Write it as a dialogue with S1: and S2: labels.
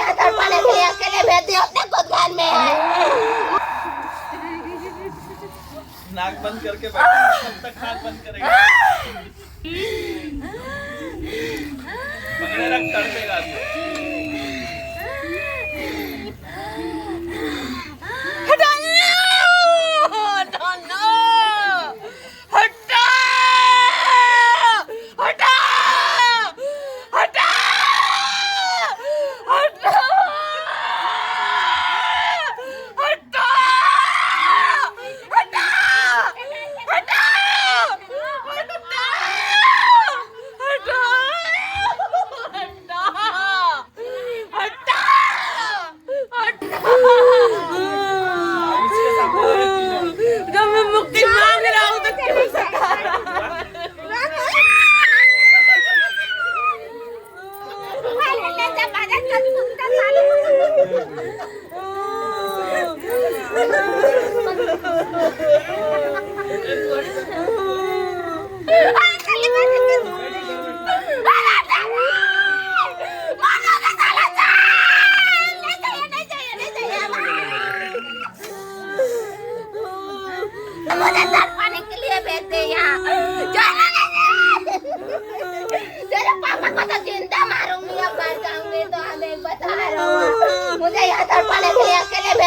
S1: यहाँ तड़पाने के लिए अकेले भेज दिया अपने गोदखान में।
S2: नाक बंद करके बैठो, कब तक नाक बंद करेगा? पकड़े रख, तड़पेगा तू। मुझे तड़पाने के लिए भेजते यहाँ। तेरे पापा को तो जिंदा मारूंगी, अब मर जाऊंगी तो हमें बता रहा हूँ। मुझे यहाँ तड़पाने के लिए अकेले